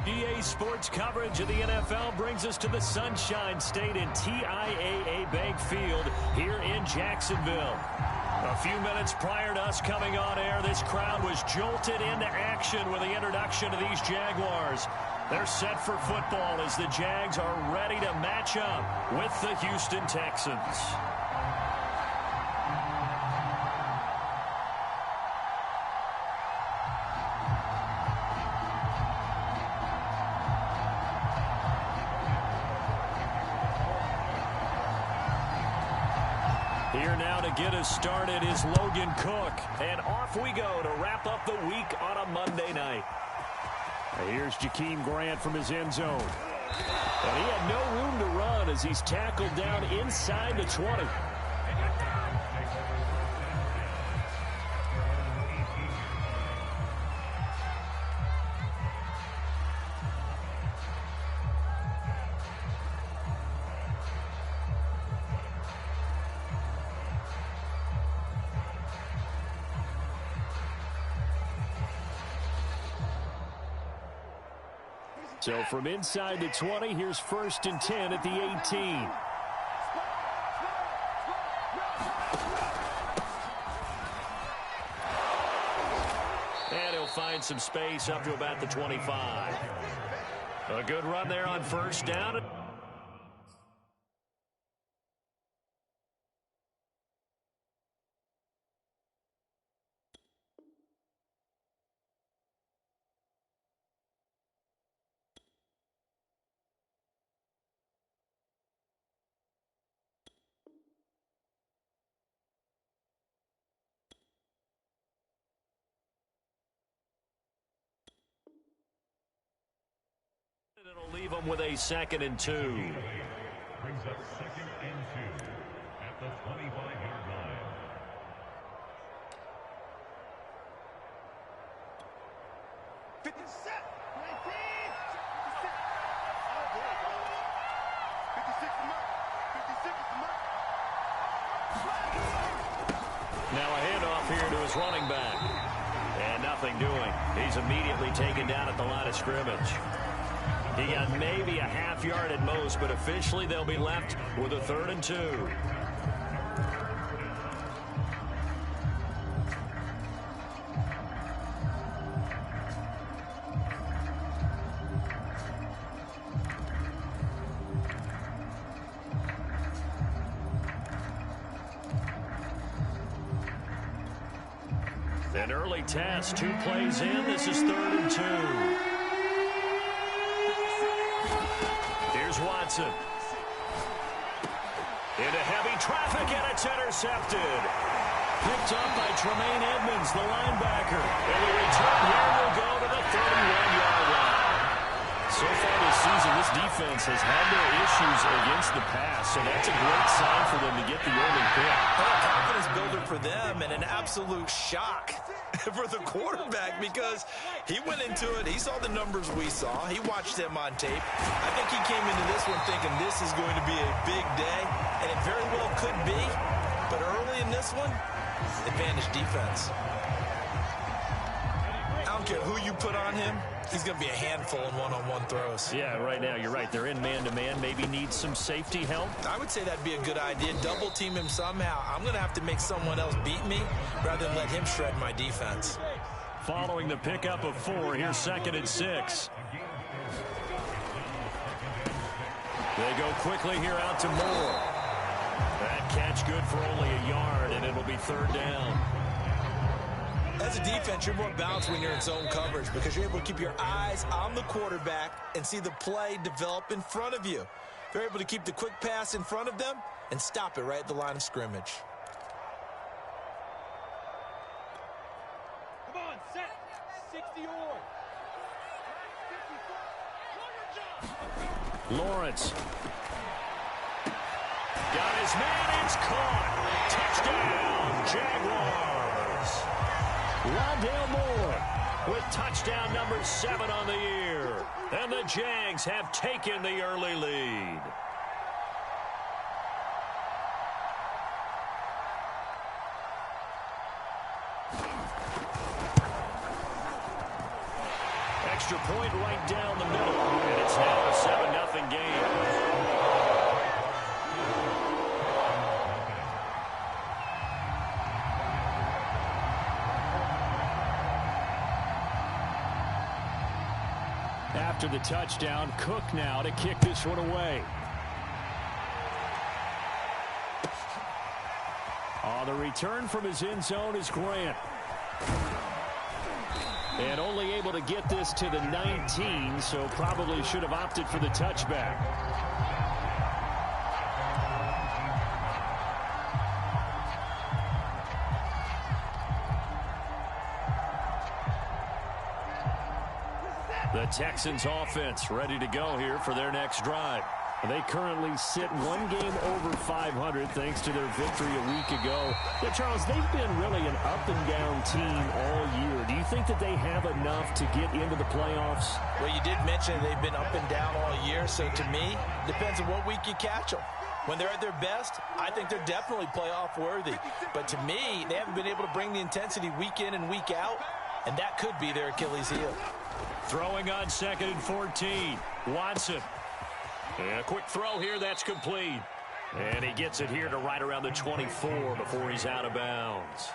EA Sports coverage of the NFL brings us to the Sunshine State and TIAA Bank Field here in Jacksonville. A few minutes prior to us coming on air, this crowd was jolted into action with the introduction of these Jaguars. They're set for football as the Jags are ready to match up with the Houston Texans. Here now to get us started is Logan Cook. And off we go to wrap up the week on a Monday night. Here's Jakeem Grant from his end zone. And he had no room to run as he's tackled down inside the 20. So from inside the 20, here's 1st and 10 at the 18. And he'll find some space up to about the 25. A good run there on 1st down. It'll leave them with a 2nd and 2. Brings up 2nd and 2 at the 25-yard line. Now a handoff here to his running back. And nothing doing. He's immediately taken down at the line of scrimmage. He got maybe a half yard at most, but officially they'll be left with a 3rd and 2. An early test, 2 plays in. This is 3rd and 2. Here's Watson. Into heavy traffic, and it's intercepted. Picked up by Tremaine Edmonds, the linebacker. And the return here will go to the 31-yard line. So far this season, this defense has had their issues against the pass, so that's a great sign for them to get the early pick. Well, a confidence builder for them and an absolute shock for the quarterback because he went into it. He saw the numbers we saw. He watched them on tape. I think he came into this one thinking this is going to be a big day, and it very well could be. But early in this one, advantage defense. I don't care who you put on him. He's going to be a handful in one-on-one throws. Yeah, right now, you're right. They're in man-to-man. Maybe needs some safety help. I would say that'd be a good idea. Double team him somehow. I'm going to have to make someone else beat me rather than let him shred my defense. Following the pickup of 4, here's 2nd and 6. They go quickly here out to Moore. That catch good for only a yard, and it'll be 3rd down. As a defense, you're more balanced when you're in zone coverage because you're able to keep your eyes on the quarterback and see the play develop in front of you. You're able to keep the quick pass in front of them and stop it right at the line of scrimmage. Come on, set. 60 or. Lawrence. Got his man, it's caught. Touchdown, Jaguars. Rondale Moore with touchdown number 7 on the year. And the Jags have taken the early lead. extra point right down the middle. And it's now a 7-0 game. After the touchdown, Cook now to kick this one away. On the return from his end zone is Grant. And only able to get this to the 19, so probably should have opted for the touchback. The Texans offense ready to go here for their next drive. They currently sit one game over 500 thanks to their victory a week ago. Yeah, Charles, they've been really an up-and-down team all year. Do you think that they have enough to get into the playoffs? Well, you did mention they've been up and down all year, so to me, depends on what week you catch them. When they're at their best, I think they're definitely playoff worthy. But to me, they haven't been able to bring the intensity week in and week out, and that could be their Achilles heel. Throwing on 2nd and 14. Watson. And a quick throw here, that's complete. And he gets it here to right around the 24 before he's out of bounds.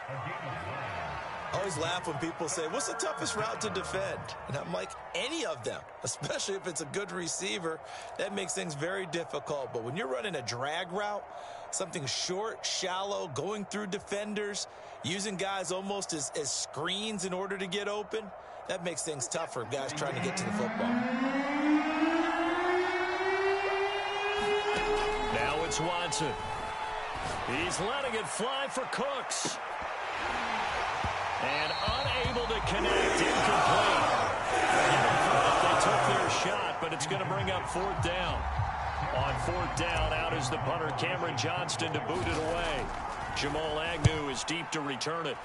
I always laugh when people say, what's the toughest route to defend? And I'm like, any of them, especially if it's a good receiver. That makes things very difficult. But when you're running a drag route, something short, shallow, going through defenders, using guys almost as screens in order to get open, that makes things tough for guys trying to get to the football. Now it's Watson. He's letting it fly for Cooks. And unable to connect, incomplete. They took their shot, but it's going to bring up 4th down. On 4th down, out is the punter, Cameron Johnston, to boot it away. Jamal Agnew is deep to return it.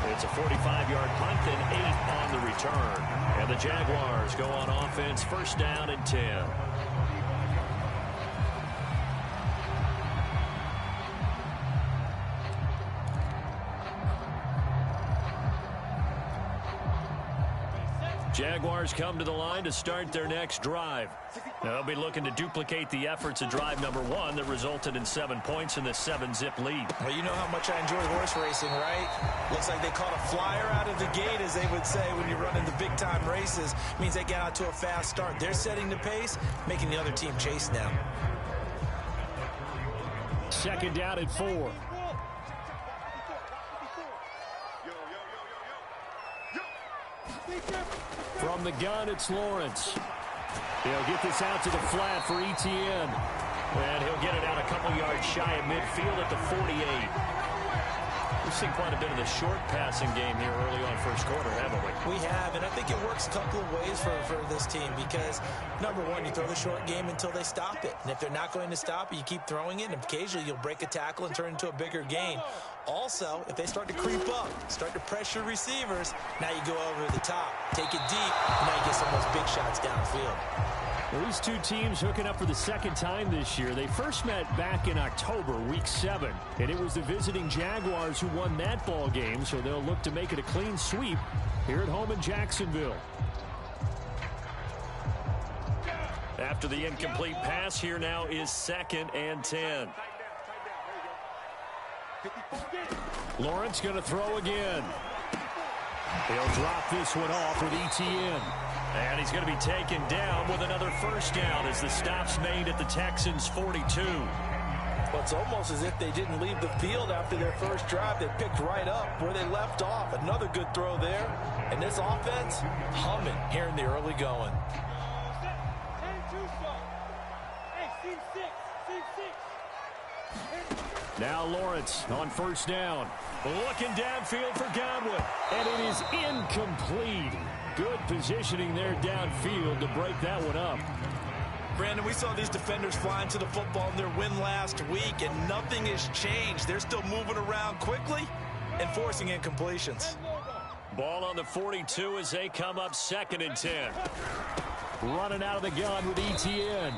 It's a 45-yard punt and 8 on the return. And the Jaguars go on offense, 1st down and 10. Jaguars come to the line to start their next drive. They'll be looking to duplicate the efforts of drive number 1 that resulted in 7 points in the 7-zip lead. Well, you know how much I enjoy horse racing, right? Looks like they caught a flyer out of the gate, as they would say when you're running the big-time races. Means they get out to a fast start. They're setting the pace, making the other team chase now. 2nd down and 4. From the gun, it's Lawrence. He'll get this out to the flat for Etienne. And he'll get it out a couple yards shy of midfield at the 48. We've seen quite a bit of the short passing game here early on first quarter, haven't we? We have, and I think it works a couple of ways for this team because, number one, you throw the short game until they stop it. And if they're not going to stop it, you keep throwing it, and occasionally you'll break a tackle and turn it into a bigger gain. Also, if they start to creep up, start to pressure receivers, now you go over the top, take it deep, and now you get some of those big shots downfield. Well, these two teams hooking up for the 2nd time this year. They first met back in October, week 7, and it was the visiting Jaguars who won that ball game, so they'll look to make it a clean sweep here at home in Jacksonville. After the incomplete pass, here now is 2nd and 10. Lawrence going to throw again. He'll drop this one off with Etienne. And he's going to be taken down with another 1st down as the stop's made at the Texans' 42. Well, it's almost as if they didn't leave the field after their first drive. They picked right up where they left off. Another good throw there. And this offense, humming here in the early going. Now Lawrence on 1st down. Looking downfield for Godwin. And it is incomplete. Good positioning there downfield to break that one up. Brandon, we saw these defenders flying to the football in their win last week, and nothing has changed. They're still moving around quickly and forcing incompletions. Ball on the 42 as they come up 2nd and 10. Running out of the gun with Etienne.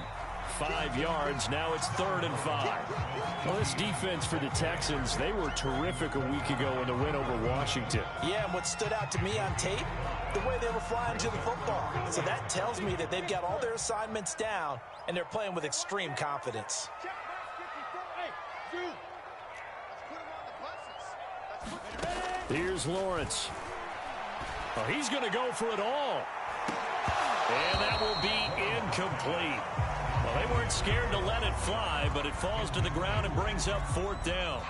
5 yards. Now it's 3rd and 5. Well, this defense for the Texans, they were terrific a week ago in the win over Washington. Yeah, and what stood out to me on tape, the way they were flying to the football. So that tells me that they've got all their assignments down, and they're playing with extreme confidence. Here's Lawrence. Oh, he's going to go for it all. And that will be incomplete. Well, they weren't scared to let it fly, but it falls to the ground and brings up 4th down.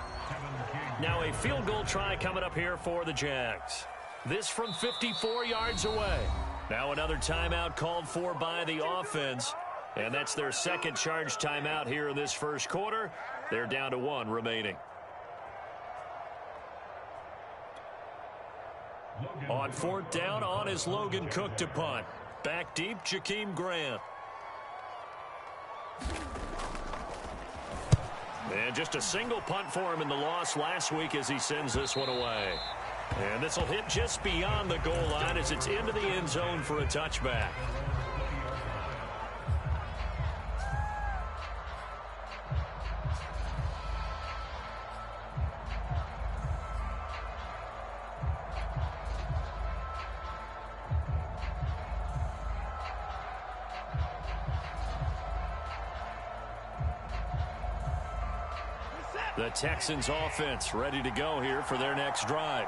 Now a field goal try coming up here for the Jags. This from 54 yards away. Now another timeout called for by the offense. And that's their second charge timeout here in this first quarter. They're down to 1 remaining. On 4th down, on is Logan Cook to punt. Back deep, Jakeem Grant. And just a single punt for him in the loss last week as he sends this one away. And this will hit just beyond the goal line as it's into the end zone for a touchback. The Texans offense ready to go here for their next drive.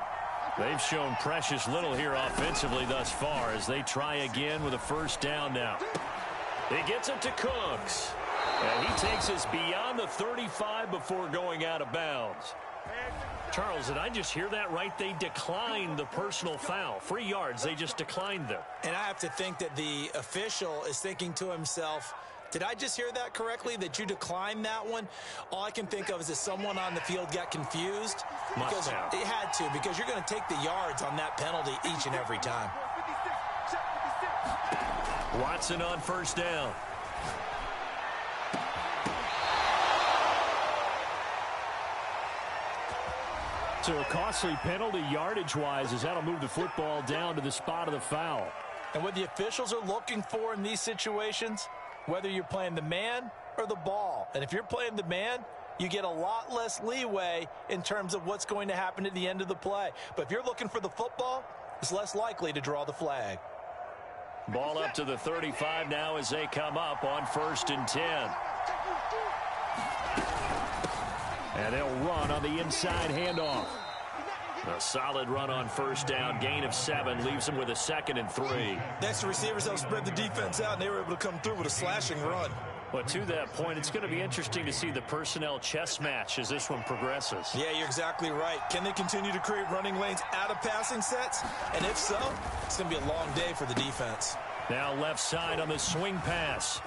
They've shown precious little here offensively thus far as they try again with a 1st down now. He gets it to Cooks. And he takes us beyond the 35 before going out of bounds. Charles, did I just hear that right? They declined the personal foul. 3 yards, they just declined them. And I have to think that the official is thinking to himself, did I just hear that correctly, that you declined that one? All I can think of is that someone on the field got confused. Must have. It had to, because you're going to take the yards on that penalty each and every time. Watson on 1st down. So a costly penalty yardage-wise as that'll move the football down to the spot of the foul. And what the officials are looking for in these situations, whether you're playing the man or the ball. And if you're playing the man, you get a lot less leeway in terms of what's going to happen at the end of the play. But if you're looking for the football, it's less likely to draw the flag. Ball up to the 35 now as they come up on 1st and 10. And they'll run on the inside handoff. A solid run on 1st down, gain of 7, leaves them with a 2nd and 3. Next, the receivers have spread the defense out, and they were able to come through with a slashing run. But to that point, it's going to be interesting to see the personnel chess match as this one progresses. Yeah, you're exactly right. Can they continue to create running lanes out of passing sets? And if so, it's going to be a long day for the defense. Now left side on the swing pass.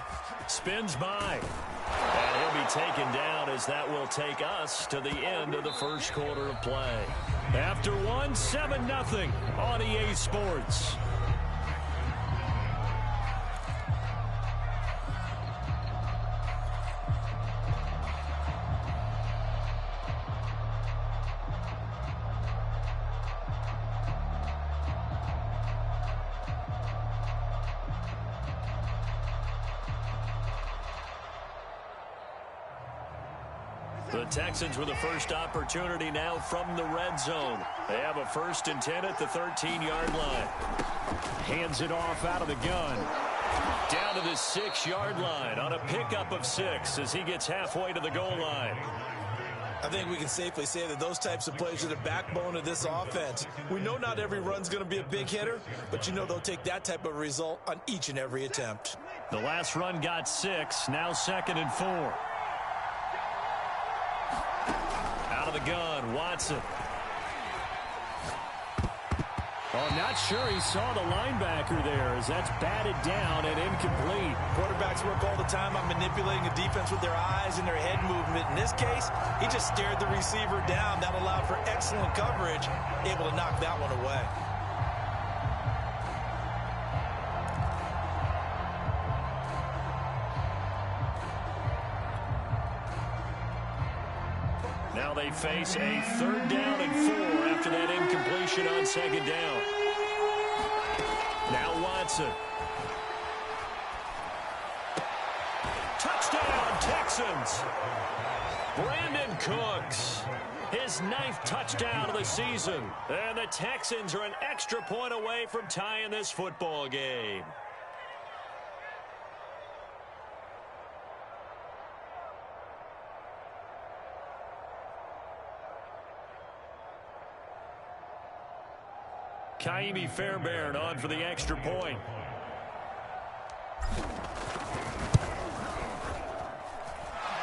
Spins by. And he'll be taken down as that will take us to the end of the first quarter of play. After 7-0 on EA Sports. The Texans with the first opportunity now from the red zone. They have a 1st and 10 at the 13-yard line. Hands it off out of the gun. Down to the 6-yard line on a pickup of 6 as he gets halfway to the goal line. I think we can safely say that those types of plays are the backbone of this offense. We know not every run's going to be a big hitter, but you know they'll take that type of result on each and every attempt. The last run got 6, now 2nd and 4. Out of the gun, Watson. Oh, I'm not sure he saw the linebacker there as that's batted down and incomplete. Quarterbacks work all the time on manipulating a defense with their eyes and their head movement. In this case, he just stared the receiver down. That allowed for excellent coverage, able to knock that one away. Now they face a 3rd down and 4 after that incompletion on 2nd down. Now Watson. Touchdown! Texans. Brandon Cooks, his 9th touchdown of the season. And the Texans are an extra point away from tying this football game. Kaimi Fairbairn on for the extra point.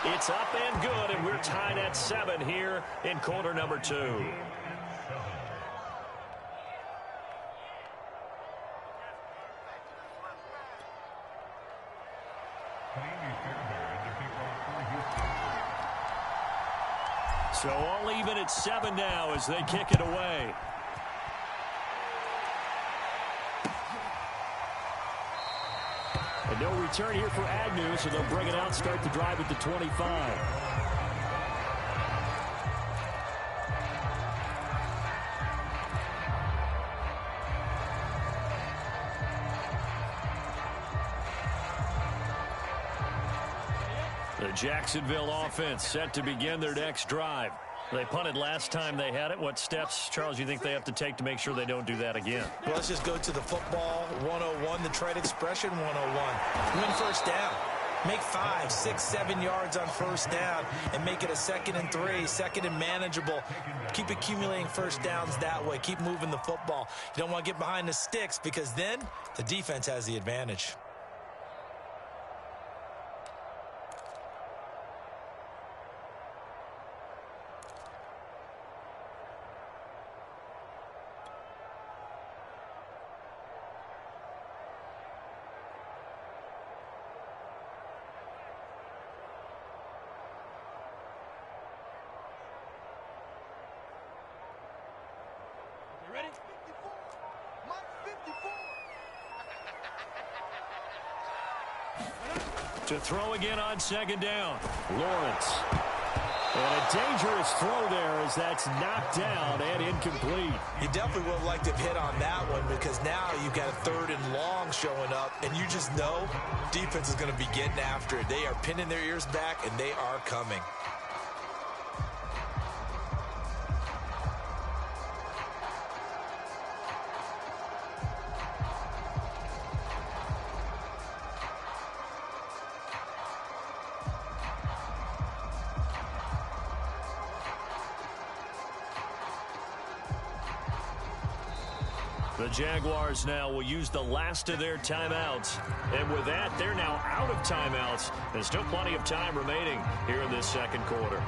It's up and good, and we're tied at 7 here in quarter number 2. So all even at 7 now as they kick it away. And no return here for Agnew, so they'll bring it out, start the drive at the 25. The Jacksonville offense set to begin their next drive. They punted last time they had it. What steps, Charles, you think they have to take to make sure they don't do that again? Well, let's just go to the football 101, the trade expression 101. Win first down. Make 5, 6, 7 yards on first down and make it a 2nd and 3, 2nd and manageable. Keep accumulating first downs that way. Keep moving the football. You don't want to get behind the sticks because then the defense has the advantage. Ready? To throw again on 2nd down. Lawrence. And a dangerous throw there as that's knocked down and incomplete. You definitely would have liked to have hit on that one because now you've got a 3rd and long showing up, and you just know defense is going to be getting after it. They are pinning their ears back, and they are coming. The Jaguars now will use the last of their timeouts. And with that, they're now out of timeouts. There's still plenty of time remaining here in this 2nd quarter.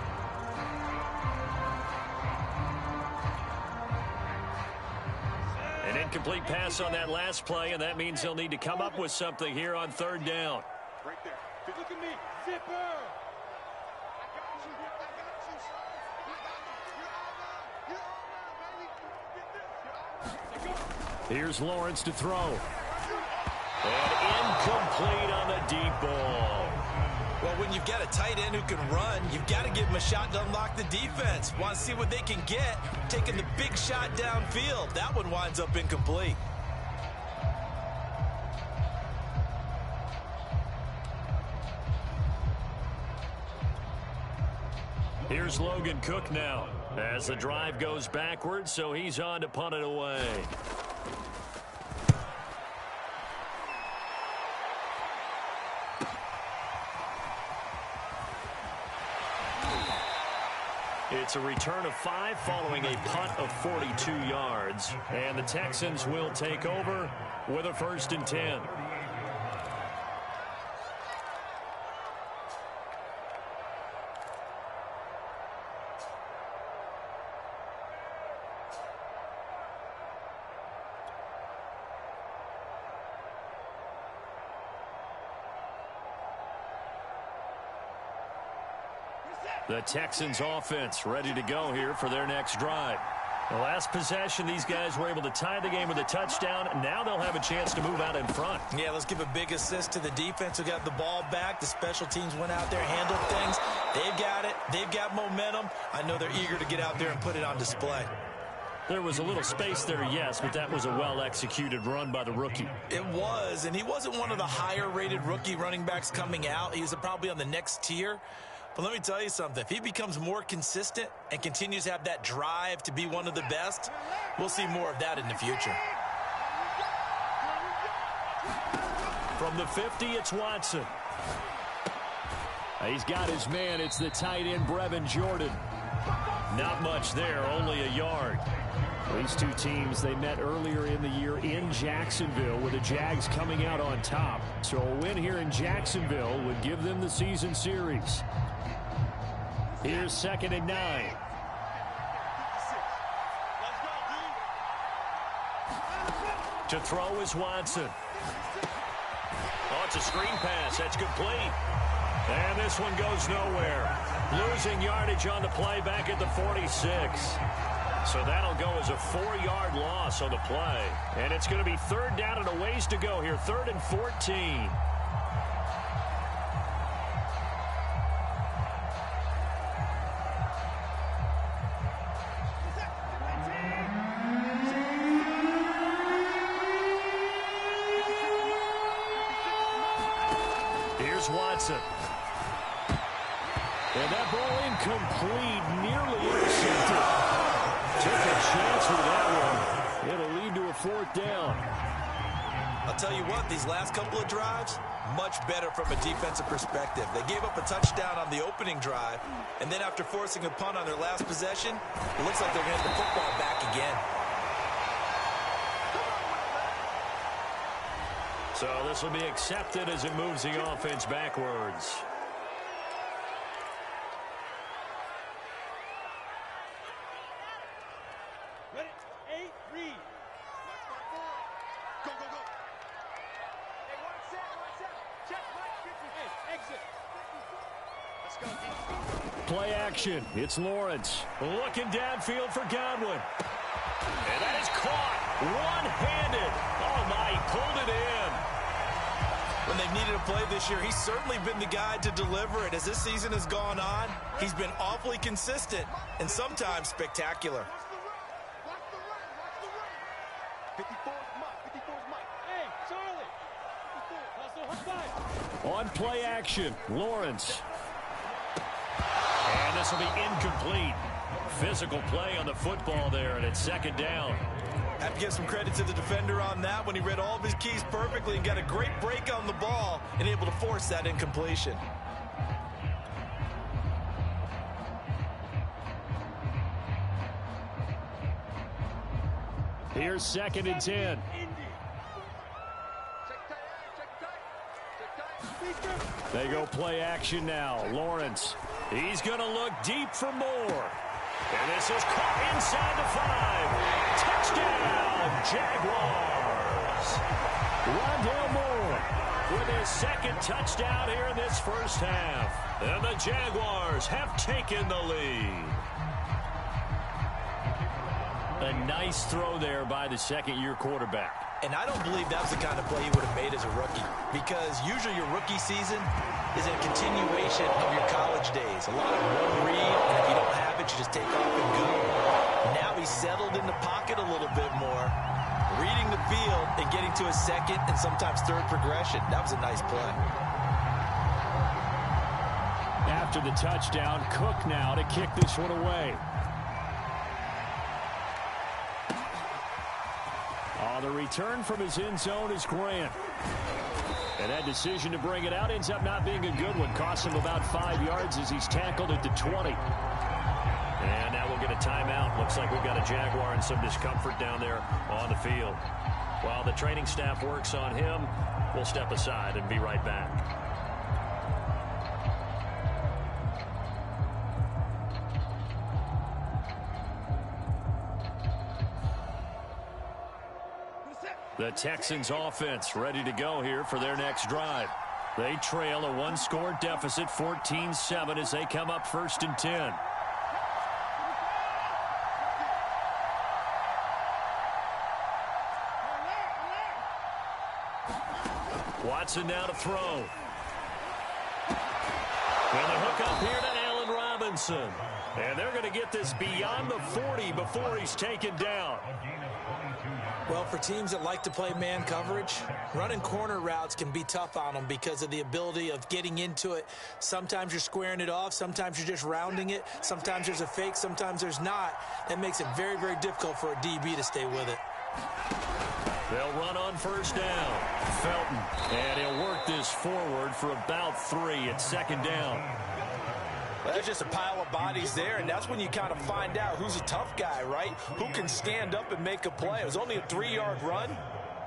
An incomplete pass on that last play, and that means they'll need to come up with something here on 3rd down. Right there. Look at me. Zipper. Here's Lawrence to throw. And incomplete on the deep ball. Well, when you've got a tight end who can run, you've got to give him a shot to unlock the defense. Want to see what they can get, taking the big shot downfield. That one winds up incomplete. Here's Logan Cook now as the drive goes backwards, so he's on to punt it away. It's a return of 5 following a punt of 42 yards. And the Texans will take over with a 1st and 10. The Texans offense ready to go here for their next drive. The last possession, these guys were able to tie the game with a touchdown. Now they'll have a chance to move out in front. Yeah, let's give a big assist to the defense who got the ball back. The special teams went out there, handled things. They've got it. They've got momentum. I know they're eager to get out there and put it on display. There was a little space there, yes, but that was a well-executed run by the rookie. It was, and he wasn't one of the higher-rated rookie running backs coming out. He was probably on the next tier. But let me tell you something. If he becomes more consistent and continues to have that drive to be one of the best, we'll see more of that in the future. From the 50, it's Watson. He's got his man. It's the tight end, Brevin Jordan. Not much there, only a yard. These two teams, they met earlier in the year in Jacksonville with the Jags coming out on top. So a win here in Jacksonville would give them the season series. Here's 2nd and 9. To throw is Watson. Oh, it's a screen pass. That's complete. And this one goes nowhere. Losing yardage on the play back at the 46. So that'll go as a 4-yard loss on the play. And it's going to be 3rd down and a ways to go here. 3rd and 14. Here's Watson. And that ball incomplete, nearly intercepted. Took a chance with that one. It'll lead to a 4th down. I'll tell you what, these last couple of drives, much better from a defensive perspective. They gave up a touchdown on the opening drive, and then after forcing a punt on their last possession, it looks like they're going to get the football back again. So this will be accepted as it moves the offense backwards. Ready? 8, read. Go, go, go. Hey, 1 set, 1 set. Check, right, 50. Hey, exit. Let's go, defense. Play action. It's Lawrence. Looking downfield for Godwin. And that is caught. One-handed. Oh, my, he pulled it in. When they've needed a play this year, he's certainly been the guy to deliver it. As this season has gone on, he's been awfully consistent and sometimes spectacular. Watch the right. 54 is Mike. 54 is Mike. Hey, Charlie. 54. Hustle, high. On play action, Lawrence. And this will be incomplete. Physical play on the football there, and it's 2nd down. Have to give some credit to the defender on that when he read all of his keys perfectly and got a great break on the ball and able to force that incompletion. Here's 2nd and 10. They go play action now. Lawrence. He's going to look deep for more. And this is caught inside the 5. Touchdown, Jaguars. Rondale Moore with his 2nd touchdown here in this first half. And the Jaguars have taken the lead. A nice throw there by the 2nd-year quarterback. And I don't believe that was the kind of play he would have made as a rookie, because usually your rookie season is a continuation of your college days. A lot of one read, and if you don't have it, you just take off and go. Now he's settled in the pocket a little bit more, reading the field and getting to a 2nd and sometimes 3rd progression. That was a nice play. After the touchdown, Cook now to kick this one away. On the return from his end zone is Grant. And that decision to bring it out ends up not being a good one. Costs him about 5 yards as he's tackled at the 20. And now we'll get a timeout. Looks like we've got a Jaguar and some discomfort down there on the field. While the training staff works on him, we'll step aside and be right back. The Texans offense ready to go here for their next drive. They trail a 1-score deficit, 14-7, as they come up 1st and 10. Watson now to throw. And the hook up here to Allen Robinson. And they're going to get this beyond the 40 before he's taken down. Well, for teams that like to play man coverage, running corner routes can be tough on them because of the ability of getting into it. Sometimes you're squaring it off. Sometimes you're just rounding it. Sometimes there's a fake. Sometimes there's not. That makes it very, very difficult for a DB to stay with it. They'll run on first down. Felton. And he'll work this forward for about 3 at second down. Well, there's just a pile of bodies there, and that's when you kind of find out who's a tough guy, right? Who can stand up and make a play. It was only a 3-yard run,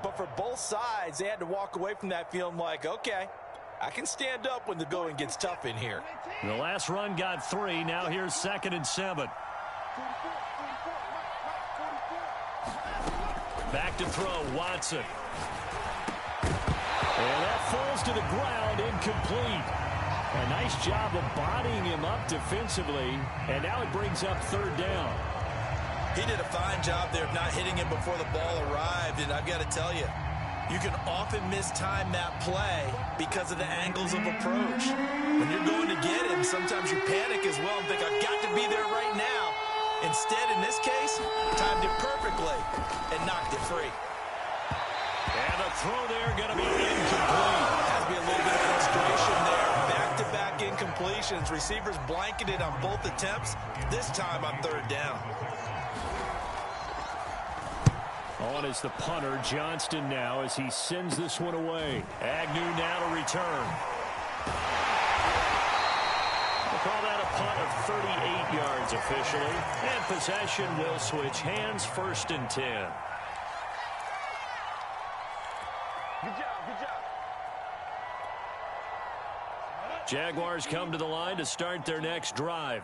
but for both sides, they had to walk away from that feeling like, okay, I can stand up when the going gets tough in here. The last run got 3. Now here's 2nd and 7. Back to throw, Watson. And that falls to the ground, incomplete. A nice job of bodying him up defensively, and now it brings up 3rd down. He did a fine job there of not hitting him before the ball arrived, and I've got to tell you, you can often mistime that play because of the angles of approach. When you're going to get him, sometimes you panic as well and think, I've got to be there right now. Instead, in this case, timed it perfectly and knocked it free. And the throw there going to be incomplete. Has to be a little bit of frustration there. Back-to-back incompletions. Receivers blanketed on both attempts, this time on 3rd down. On is the punter, Johnston now, as he sends this one away. Agnew now to return. We'll call that a punt of 38 yards officially. And possession will switch hands, 1st and 10. Good job, good job. Jaguars come to the line to start their next drive.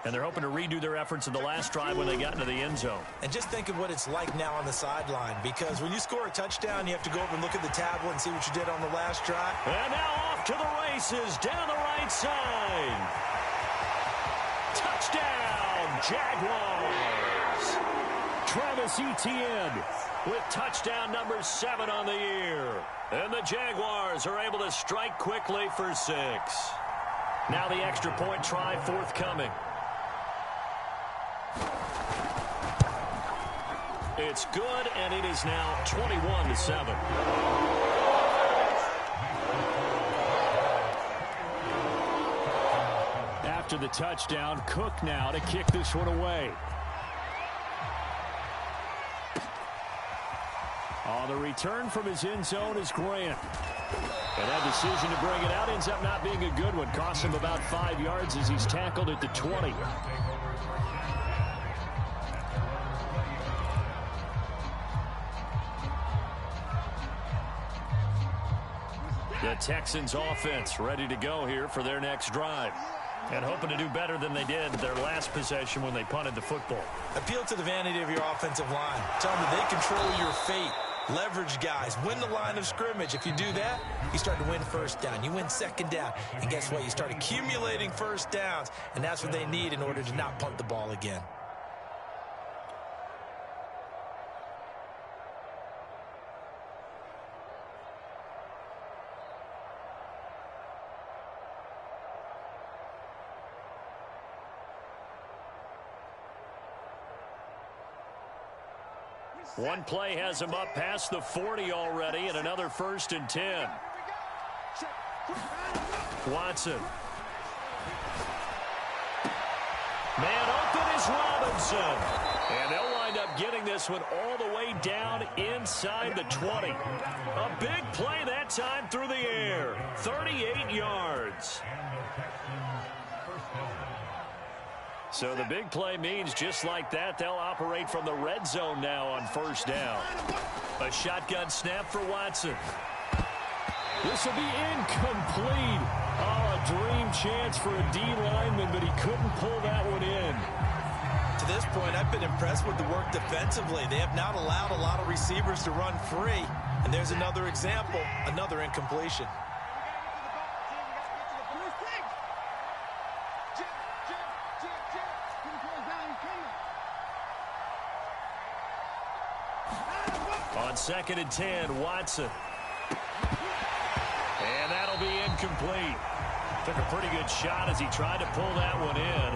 And they're hoping to redo their efforts in the last drive when they got into the end zone. And just think of what it's like now on the sideline, because when you score a touchdown, you have to go over and look at the tablet and see what you did on the last drive. And now off to the races down the right side. Touchdown, Jaguars. Travis Etienne with touchdown number 7 on the year. And the Jaguars are able to strike quickly for 6. Now the extra point try forthcoming. It's good, and it is now 21-7. After the touchdown, Cook now to kick this one away. On the return from his end zone is Grant. And that decision to bring it out ends up not being a good one. Costs him about 5 yards as he's tackled at the 20. The Texans offense ready to go here for their next drive. And hoping to do better than they did their last possession when they punted the football. Appeal to the vanity of your offensive line. Tell them that they control your fate. Leverage guys. Win the line of scrimmage. If you do that, you start to win 1st down. You win 2nd down. And guess what? You start accumulating 1st downs. And that's what they need in order to not punt the ball again. One play has him up past the 40 already, and another 1st and 10. Watson. Man open is Robinson. And they'll wind up getting this one all the way down inside the 20. A big play that time through the air. 38 yards. So the big play means just like that, they'll operate from the red zone now on 1st down. A shotgun snap for Watson. This will be incomplete. Oh, a dream chance for a D lineman, but he couldn't pull that one in. To this point, I've been impressed with the work defensively. They have not allowed a lot of receivers to run free. And there's another example, another incompletion. On 2nd and 10, Watson. And that'll be incomplete. Took a pretty good shot as he tried to pull that one in.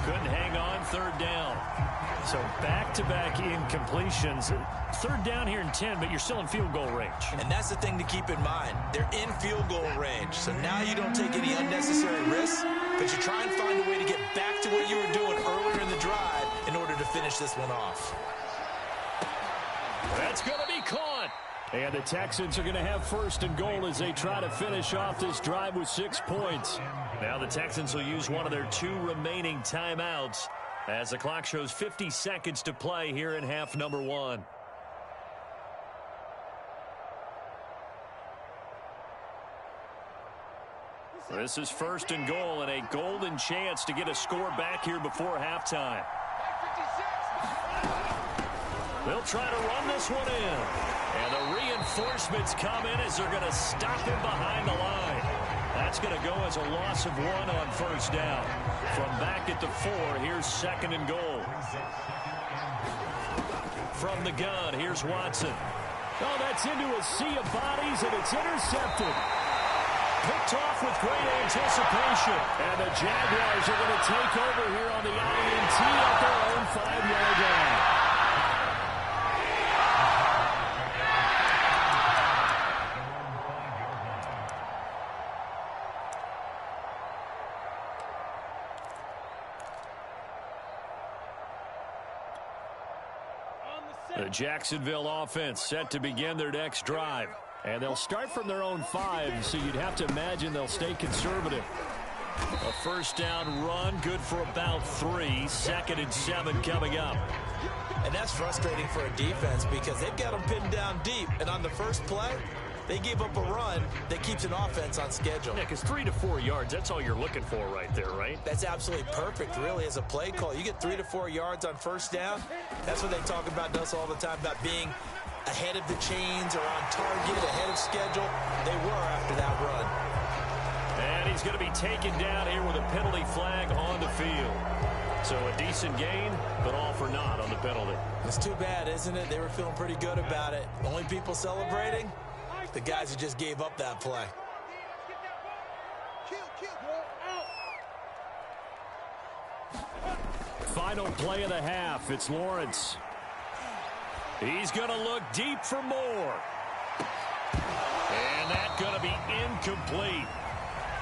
Couldn't hang on, third down. So back-to-back incompletions. Third down here in 10, but you're still in field goal range. And that's the thing to keep in mind. They're in field goal range. So now you don't take any unnecessary risks, but you try and find a way to get back to what you were doing earlier in the drive in order to finish this one off. That's going to be caught. And the Texans are going to have first and goal as they try to finish off this drive with 6 points. Now the Texans will use one of their 2 remaining timeouts as the clock shows 50 seconds to play here in half number 1. This is first and goal and a golden chance to get a score back here before halftime. They'll try to run this one in. And the reinforcements come in as they're going to stop him behind the line. That's going to go as a loss of 1 on first down. From back at the 4, here's second and goal. From the gun, here's Watson. Oh, that's into a sea of bodies, and it's intercepted. Picked off with great anticipation. And the Jaguars are going to take over here on the i-kee at their own 5-yard line. The Jacksonville offense set to begin their next drive. And they'll start from their own 5, so you'd have to imagine they'll stay conservative. A first down run, good for about 3. Second and 7 coming up. And that's frustrating for a defense because they've got them pinned down deep. And on the first play, they gave up a run that keeps an offense on schedule. Yeah, because 3 to 4 yards, that's all you're looking for right there, right? That's absolutely perfect, really, as a play call. You get 3 to 4 yards on first down. That's what they talk about us all the time, about being ahead of the chains or on target, ahead of schedule. They were after that run. And he's going to be taken down here with a penalty flag on the field. So a decent gain, but all for naught on the penalty. It's too bad, isn't it? They were feeling pretty good about it. Only people celebrating, the guys who just gave up that play. Final play of the half. It's Lawrence. He's going to look deep for more. And that's going to be incomplete.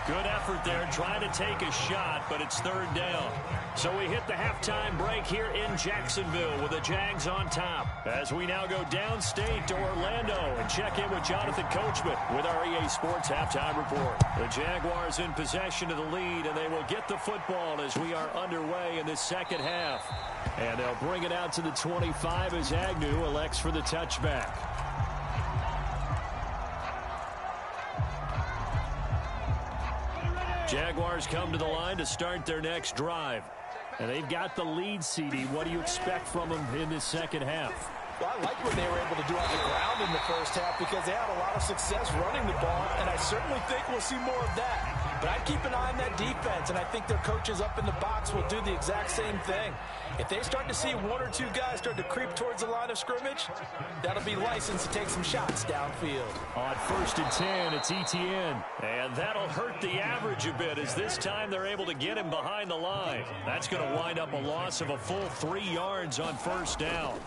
Good effort there, trying to take a shot, but it's third down. So we hit the halftime break here in Jacksonville with the Jags on top. As we now go downstate to Orlando and check in with Jonathan Coachman with our EA Sports Halftime Report. The Jaguars in possession of the lead, and they will get the football as we are underway in this second half. And they'll bring it out to the 25 as Agnew elects for the touchback. Jaguars come to the line to start their next drive. And they've got the lead, CD. What do you expect from them in this second half? Well, I like what they were able to do on the ground in the first half because they had a lot of success running the ball, and I certainly think we'll see more of that. But I'd keep an eye on that defense, and I think their coaches up in the box will do the exact same thing. If they start to see 1 or 2 guys start to creep towards the line of scrimmage, that'll be licensed to take some shots downfield. On first and 10, it's Etienne. And that'll hurt the average a bit as this time they're able to get him behind the line. That's going to wind up a loss of a full 3 yards on first down.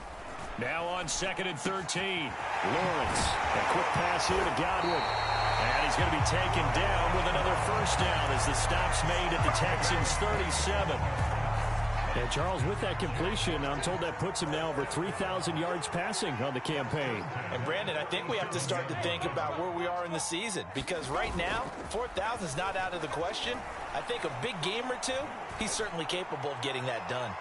Now on second and 13, Lawrence. A quick pass here to Godwin. And he's going to be taken down with another first down as the stop's made at the Texans' 37. And Charles, with that completion, I'm told that puts him now over 3,000 yards passing on the campaign. And Brandon, I think we have to start to think about where we are in the season because right now, 4,000 is not out of the question. I think a big game or 2, he's certainly capable of getting that done.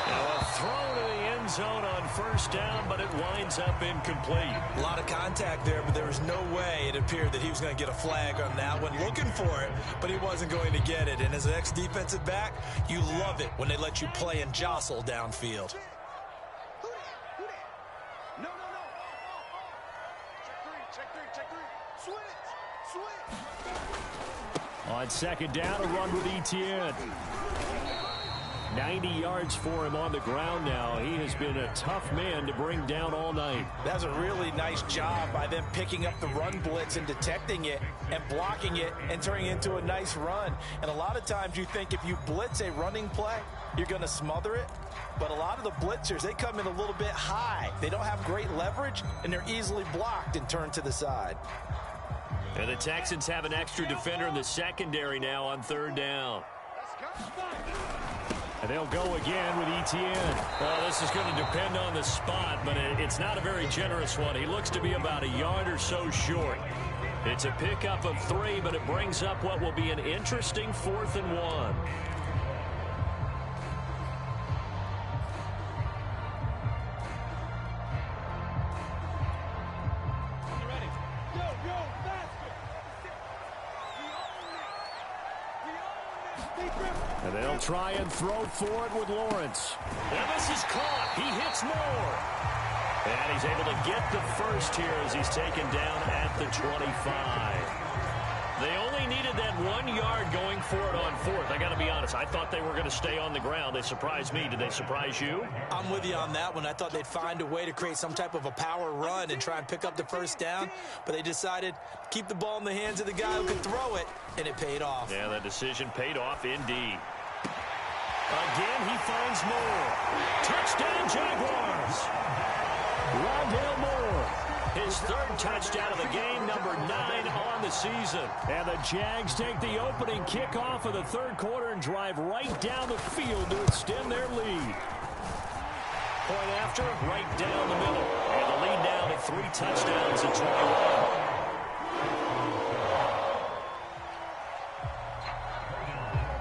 Now a throw to the end zone on first down, but it winds up incomplete. A lot of contact there, but there was no way it appeared that he was going to get a flag on that one. Looking for it, but he wasn't going to get it. And as an ex-defensive back, you love it when they let you play and jostle downfield. No. Check three. Switch. On second down, a run with Etienne. 90 yards for him on the ground now. He has been a tough man to bring down all night. That's a really nice job by them picking up the run blitz and detecting it and blocking it and turning it into a nice run. And a lot of times you think if you blitz a running play, you're going to smother it. But a lot of the blitzers, they come in a little bit high. They don't have great leverage, and they're easily blocked and turned to the side. And the Texans have an extra defender in the secondary now on third down. And they'll go again with Etienne. Well, this is going to depend on the spot, but it's not a very generous one. He looks to be about a yard or so short. It's a pickup of 3, but it brings up what will be an interesting 4th and 1. And they'll try and throw for it with Lawrence. And this is caught. He hits Moore. And he's able to get the first here as he's taken down at the 25. They only needed that 1 yard going for it on 4th. I got to be honest, I thought they were going to stay on the ground. They surprised me. Did they surprise you? I'm with you on that one. I thought they'd find a way to create some type of a power run and try and pick up the first down, but they decided to keep the ball in the hands of the guy who could throw it, and it paid off. Yeah, that decision paid off indeed. Again, he finds Moore. Touchdown, Jaguars. Rondale Moore. His 3rd touchdown of the game, number 9 on the season. And the Jags take the opening kickoff of the 3rd quarter and drive right down the field to extend their lead. Point after, right down the middle. And the lead now to 3 touchdowns at 21.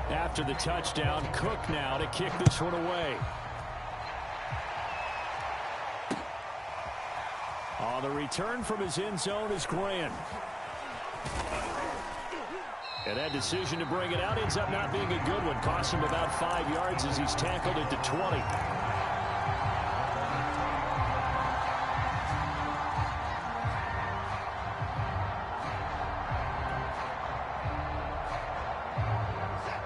After the touchdown, Cook now to kick this one away. On the return from his end zone is Grant. And that decision to bring it out ends up not being a good one. Costs him about 5 yards as he's tackled at the 20.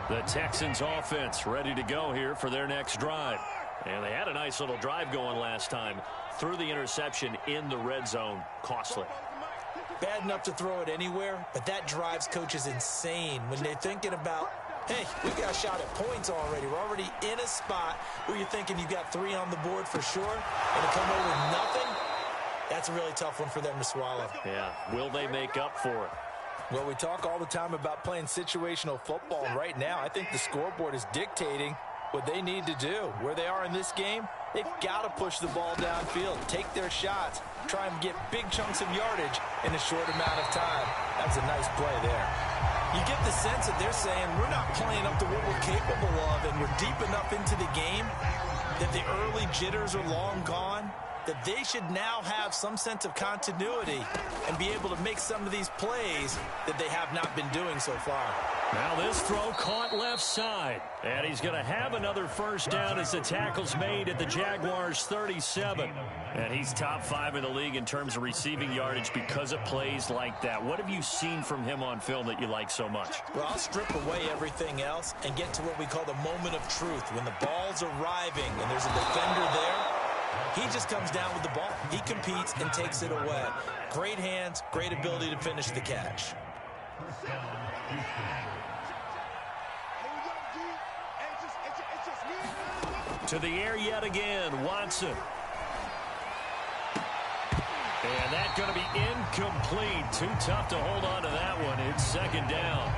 The Texans offense ready to go here for their next drive. And they had a nice little drive going last time. Threw the interception in the red zone. Costly. Bad enough to throw it anywhere, but that drives coaches insane when they're thinking about, hey, we got a shot at points already. We're already in a spot where you're thinking you got 3 on the board for sure, and to come over with nothing, that's a really tough one for them to swallow. Yeah, will they make up for it? Well, we talk all the time about playing situational football, and right now I think the scoreboard is dictating what they need to do. Where they are in this game, they've got to push the ball downfield, take their shots, try and get big chunks of yardage in a short amount of time. That was a nice play there. You get the sense that they're saying we're not playing up to what we're capable of, and we're deep enough into the game that the early jitters are long gone, that they should now have some sense of continuity and be able to make some of these plays that they have not been doing so far. Now this throw caught left side. And he's going to have another first down as the tackle's made at the Jaguars' 37. And he's top 5 in the league in terms of receiving yardage because of plays like that. What have you seen from him on film that you like so much? Well, I'll strip away everything else and get to what we call the moment of truth. When the ball's arriving and there's a defender there, he just comes down with the ball. He competes and takes it away. Great hands, great ability to finish the catch. To the air yet again, Watson. And that's going to be incomplete. Too tough to hold on to that one. It's second down.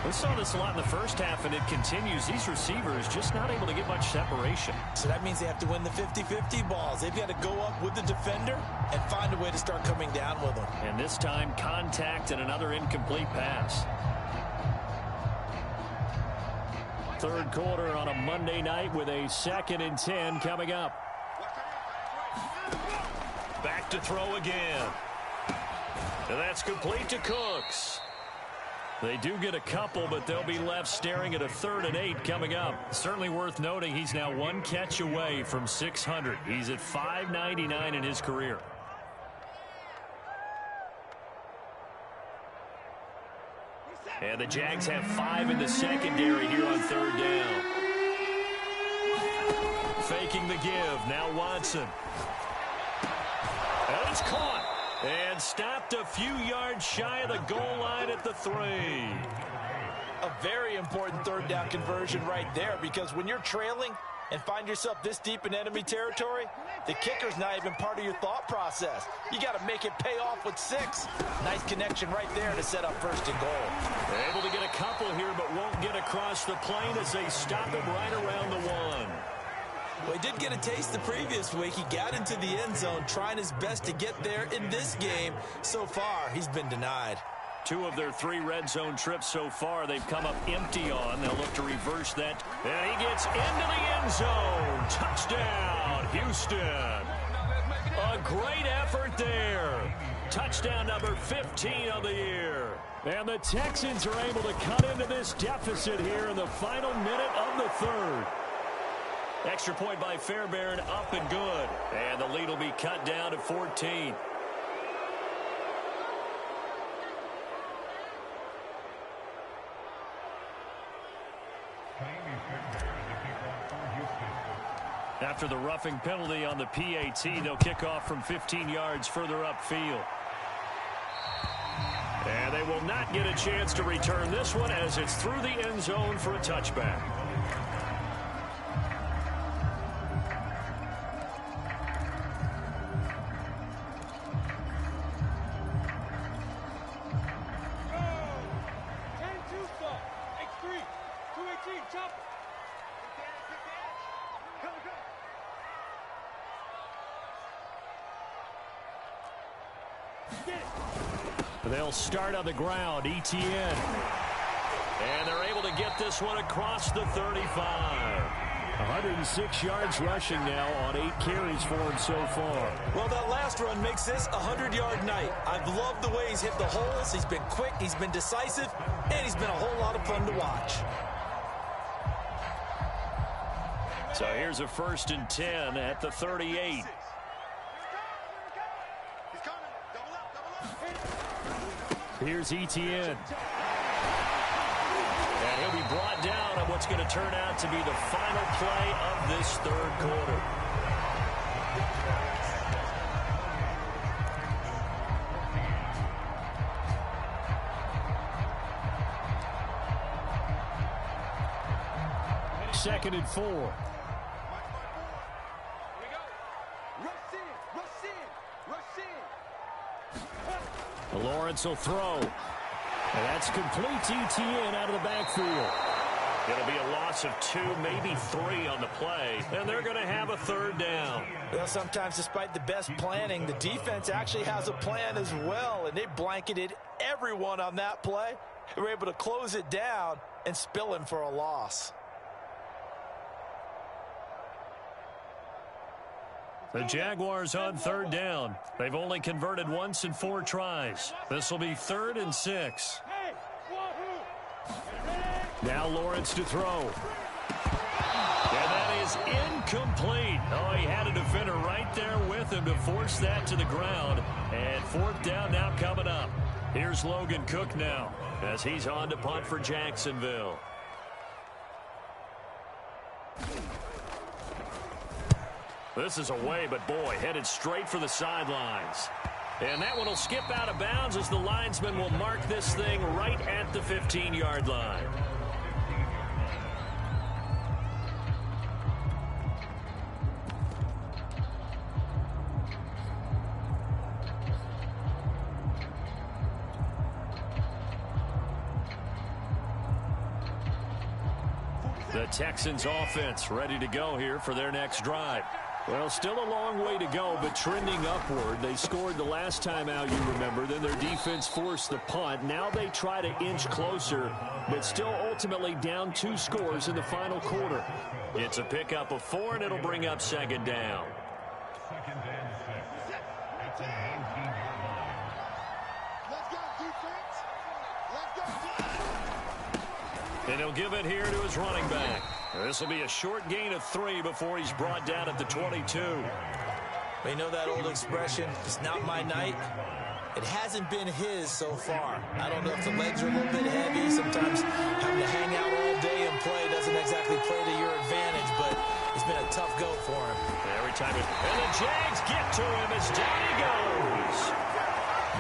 We saw this a lot in the first half, and it continues. These receivers just not able to get much separation. So that means they have to win the 50-50 balls. They've got to go up with the defender and find a way to start coming down with them. And this time, contact and another incomplete pass. Third quarter on a Monday night with a 2nd and 10 coming up. Back to throw again. And that's complete to Cooks. They do get a couple, but they'll be left staring at a 3rd and 8 coming up. Certainly worth noting he's now 1 catch away from 600. He's at 599 in his career. And the Jags have 5 in the secondary here on 3rd down. Faking the give. Now Watson. And it's caught. And stopped a few yards shy of the goal line at the 3. A very important third down conversion right there, because when you're trailing and find yourself this deep in enemy territory, the kicker's not even part of your thought process. You got to make it pay off with 6. Nice connection right there to set up 1st and goal. They're able to get a couple here, but won't get across the plane as they stop him right around the 1. Well, he did get a taste the previous week. He got into the end zone, trying his best to get there in this game. So far, he's been denied. 2 of their 3 red zone trips so far, they've come up empty on. They'll look to reverse that. And he gets into the end zone. Touchdown, Houston. A great effort there. Touchdown number 15 of the year. And the Texans are able to cut into this deficit here in the final minute of the 3rd. Extra point by Fairbairn, up and good. And the lead will be cut down to 14. After the roughing penalty on the PAT, they'll kick off from 15 yards further upfield. And they will not get a chance to return this one as it's through the end zone for a touchback. They'll start on the ground, Etienne. And they're able to get this one across the 35. 106 yards rushing now on 8 carries for him so far. Well, that last run makes this a 100-yard night. I've loved the way he's hit the holes. He's been quick, he's been decisive, and he's been a whole lot of fun to watch. So here's a 1st and 10 at the 38. Here's Etienne. And he'll be brought down on what's going to turn out to be the final play of this 3rd quarter. Second and 4. Lawrence will throw. And that's complete to Etienne out of the backfield. It'll be a loss of 2, maybe 3 on the play. And they're going to have a 3rd down. Well, sometimes despite the best planning, the defense actually has a plan as well. And they blanketed everyone on that play. They were able to close it down and spill in for a loss. The Jaguars on 3rd down. They've only converted once in 4 tries. This will be 3rd and 6. Now Lawrence to throw. And that is incomplete. Oh, he had a defender right there with him to force that to the ground. And 4th down now coming up. Here's Logan Cook now as he's on to punt for Jacksonville. This is away, but boy, headed straight for the sidelines. And that one will skip out of bounds as the linesman will mark this thing right at the 15-yard line. The Texans offense ready to go here for their next drive. Well, still a long way to go, but trending upward. They scored the last time out, you remember. Then their defense forced the punt. Now they try to inch closer, but still ultimately down 2 scores in the final quarter. It's a pickup of 4, and it'll bring up 2nd down. 2nd and 6 at the 19-yard line. Let's go, defense. Let's go, defense. And he'll give it here to his running back. This will be a short gain of 3 before he's brought down at the 22. You know that old expression, it's not my night. It hasn't been his so far. I don't know if the legs are a little bit heavy. Sometimes having to hang out all day and play doesn't exactly play to your advantage, but it's been a time. And the Jags get to him as down he goes.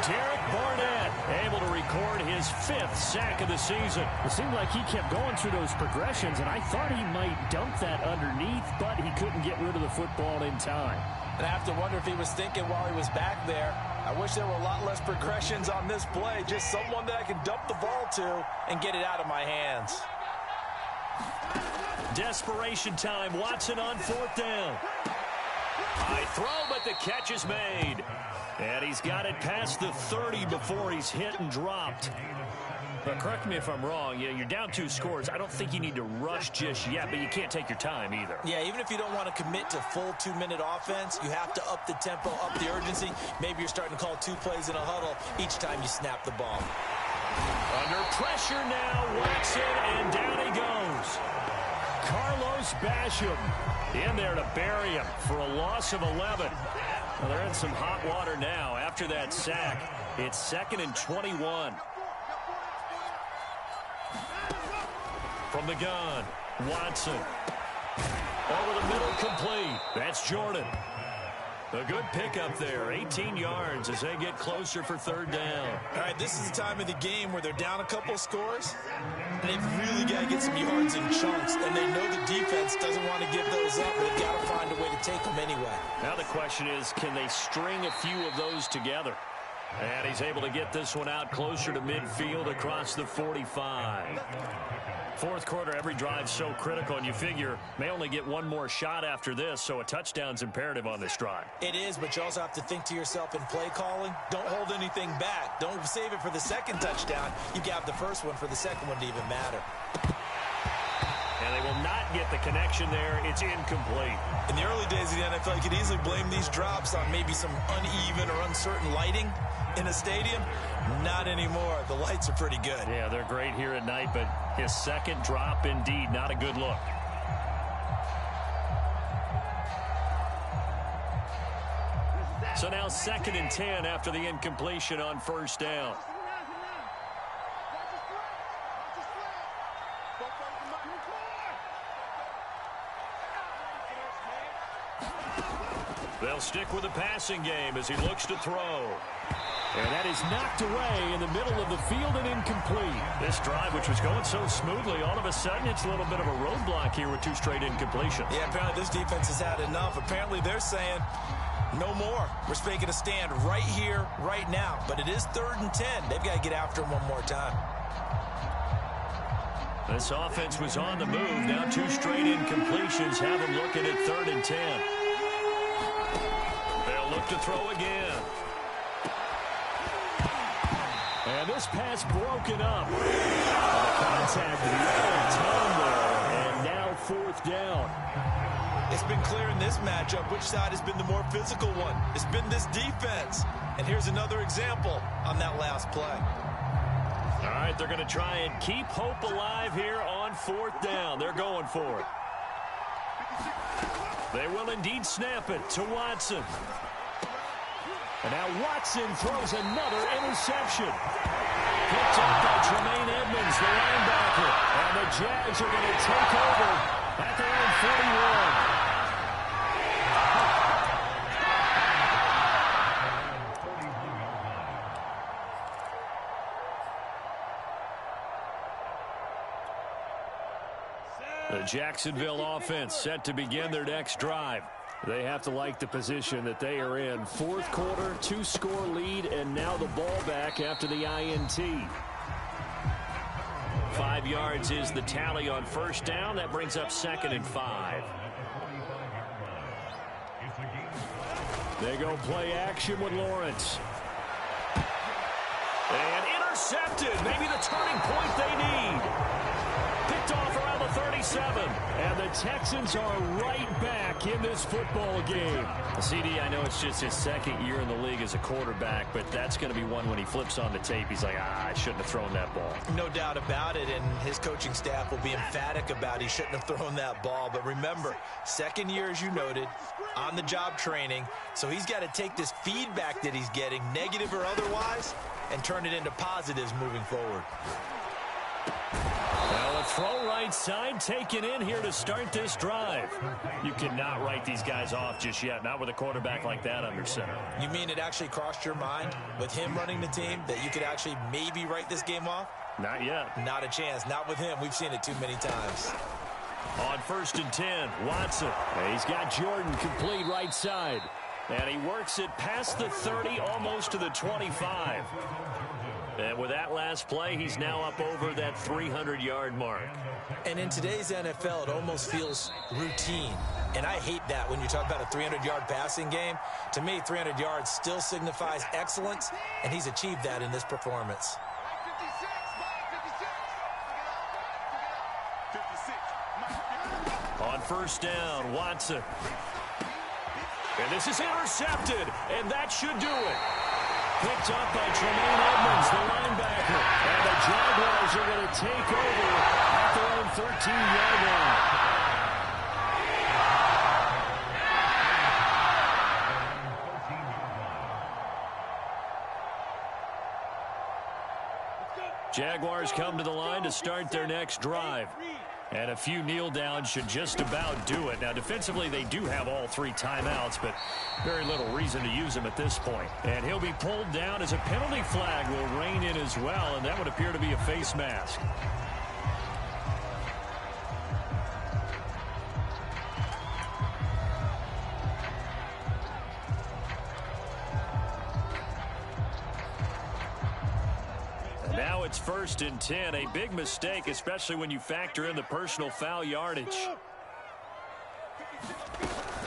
Derek Barnett able to record his 5th sack of the season. It seemed like he kept going through those progressions, and I thought he might dump that underneath, but he couldn't get rid of the football in time. And I have to wonder if he was thinking while he was back there, I wish there were a lot less progressions on this play, just someone that I can dump the ball to and get it out of my hands. Desperation time. Watson on 4th down. High throw, but the catch is made. And he's got it past the 30 before he's hit and dropped. But correct me if I'm wrong. You're down 2 scores. I don't think you need to rush just yet, but you can't take your time either. Yeah, even if you don't want to commit to full 2-minute offense, you have to up the tempo, up the urgency. Maybe you're starting to call 2 plays in a huddle each time you snap the ball. Under pressure now, Watson, and down he goes. Carlos Basham in there to bury him for a loss of 11. Well, they're in some hot water now after that sack. It's 2nd and 21. From the gun, Watson. Over the middle, complete. That's Jordan. A good pickup there, 18 yards as they get closer for 3rd down. All right, this is the time of the game where they're down a couple of scores. And they've really got to get some yards in chunks, and they know the defense doesn't want to give those up. They've got to find a way to take them anyway. Now the question is, can they string a few of those together? And he's able to get this one out closer to midfield across the 45. 4th quarter, every drive so critical, and you figure may only get one more shot after this, so a touchdown's imperative on this drive. It is, but you also have to think to yourself in play calling, don't hold anything back. Don't save it for the 2nd touchdown. You got the first one for the 2nd one to even matter. And they will not get the connection there. It's incomplete. In the early days of the NFL, you could easily blame these drops on maybe some uneven or uncertain lighting in a stadium. Not anymore. The lights are pretty good. Yeah, they're great here at night, but his 2nd drop, indeed, not a good look. So now 2nd and 10 after the incompletion on 1st down. They'll stick with the passing game as he looks to throw. And that is knocked away in the middle of the field and incomplete. This drive, which was going so smoothly, all of a sudden it's a little bit of a roadblock here with 2 straight incompletions. Yeah, apparently this defense has had enough. Apparently they're saying, no more. We're making a stand right here, right now. But it is 3rd and 10. They've got to get after him one more time. This offense was on the move. Now 2 straight incompletions have them looking at 3rd and 10. They'll look to throw again. And this pass broken up. The contact at the end of 10 there. And now 4th down. It's been clear in this matchup which side has been the more physical one. It's been this defense. And here's another example on that last play. All right, they're going to try and keep hope alive here on 4th down. They're going for it. They will indeed snap it to Watson. And now Watson throws another interception. Picked up by Tremaine Edmonds, the linebacker. And the Jags are going to take over at their own 41. The Jacksonville offense set to begin their next drive. They have to like the position that they are in. 4th quarter, 2-score lead, and now the ball back after the INT. 5 yards is the tally on 1st down. That brings up 2nd and 5. They go play action with Lawrence. And intercepted. Maybe the turning point they need. Picked off around the 37. And the Texans are right back in this football game. CD, I know it's just his 2nd year in the league as a quarterback, but that's going to be one when he flips on the tape. He's like, I shouldn't have thrown that ball. No doubt about it, and his coaching staff will be emphatic about he shouldn't have thrown that ball. But remember, 2nd year, as you noted, on-the-job training. So he's got to take this feedback that he's getting, negative or otherwise, and turn it into positives moving forward. Well, throw right side taken in here to start this drive. You cannot write these guys off just yet, not with a quarterback like that under center. You mean it actually crossed your mind with him running the team that you could actually maybe write this game off? Not yet. Not a chance. Not with him. We've seen it too many times. On 1st and 10, Watson. He's got Jordan complete right side. And he works it past the 30, almost to the 25. And with that last play, he's now up over that 300-yard mark. And in today's NFL, it almost feels routine. And I hate that when you talk about a 300-yard passing game. To me, 300 yards still signifies excellence, and he's achieved that in this performance. On 1st down, Watson. And this is intercepted, and that should do it. Picked up by Tremaine Edmonds, the linebacker. And the Jaguars are going to take over at their own 13-yard line. Jaguars come to the line to start their next drive. And a few kneel downs should just about do it. Now, defensively, they do have all 3 timeouts, but very little reason to use them at this point. And he'll be pulled down as a penalty flag will rein in as well, and that would appear to be a face mask. Now it's 1st and 10, a big mistake, especially when you factor in the personal foul yardage.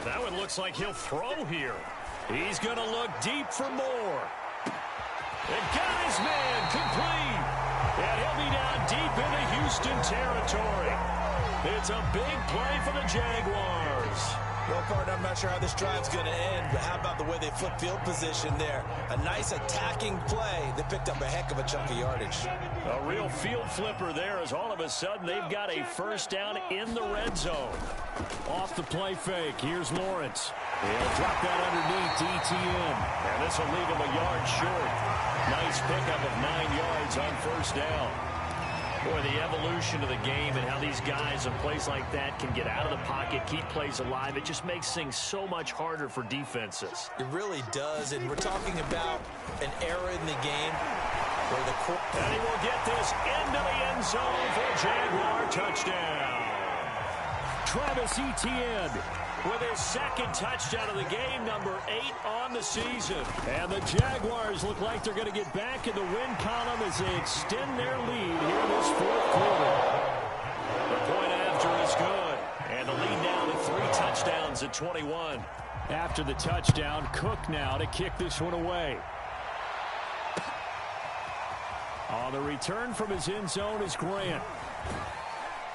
That one looks like he'll throw here. He's going to look deep for more. And got his man complete. And he'll be down deep into Houston territory. It's a big play for the Jaguars. Well, partner, I'm not sure how this drive's going to end, but how about the way they flip field position there? A nice attacking play that picked up a heck of a chunk of yardage. A real field flipper there as all of a sudden they've got a 1st down in the red zone. Off the play fake, here's Lawrence. He'll drop that underneath to i-kee10's. And this will leave him a yard short. Nice pickup of 9 yards on 1st down. Boy, the evolution of the game and how these guys in plays like that can get out of the pocket, keep plays alive, it just makes things so much harder for defenses. It really does, and we're talking about an era in the game where the... And he will get this into the end zone for a Jaguar touchdown. Travis Etienne with his 2nd touchdown of the game, number 8 on the season. And the Jaguars look like they're going to get back in the win column as they extend their lead here in this 4th quarter. The point after is good. And the lead down to 3 touchdowns at 21. After the touchdown, Cook now to kick this one away. On the return from his end zone is Grant.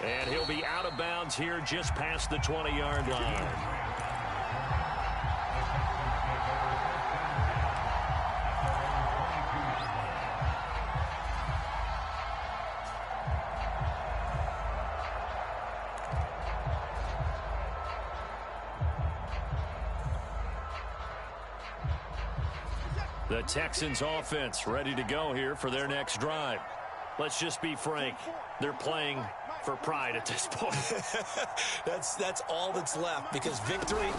And he'll be out of bounds here just past the 20-yard line. The Texans offense ready to go here for their next drive. Let's just be frank. They're playing for pride at this point. That's all that's left, because victory,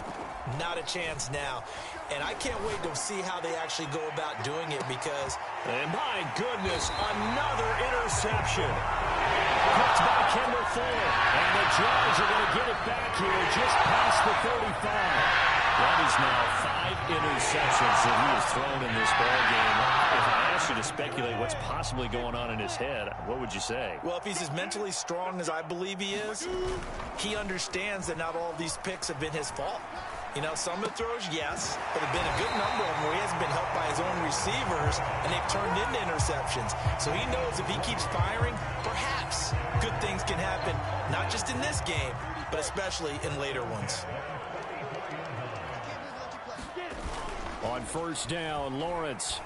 not a chance now. And I can't wait to see how they actually go about doing it, because... And my goodness, another interception. Picked by Kendall Fuller. And the Jags are going to get it back here just past the 35. That is now 5 interceptions that he has thrown in this ballgame. If I asked you to speculate what's possibly going on in his head, what would you say? Well, if he's as mentally strong as I believe he is, he understands that not all of these picks have been his fault. You know, some of the throws, yes, but there have been a good number of them where he hasn't been helped by his own receivers, and they've turned into interceptions. So he knows if he keeps firing, perhaps good things can happen, not just in this game, but especially in later ones. On 1st down, Lawrence.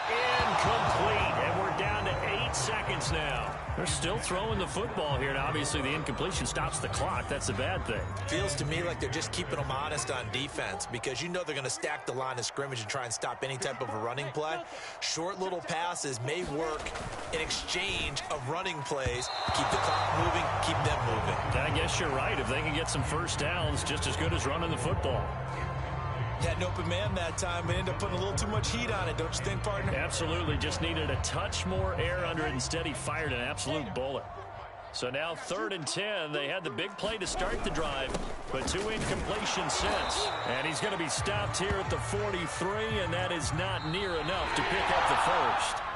Incomplete, and we're down to 8 seconds now. They're still throwing the football here, and obviously the incompletion stops the clock. That's a bad thing. Feels to me like they're just keeping them honest on defense because you know they're going to stack the line of scrimmage and try and stop any type of a running play. Short little passes may work in exchange of running plays. Keep the clock moving, keep them moving. I guess you're right. If they can get some first downs, just as good as running the football. Had an open man that time, but ended up putting a little too much heat on it, don't you think, partner? Absolutely. Just needed a touch more air under it. Instead, he fired an absolute bullet. So now 3rd and 10. They had the big play to start the drive, but 2 incompletions since. And he's going to be stopped here at the 43, and that is not near enough to pick up the first.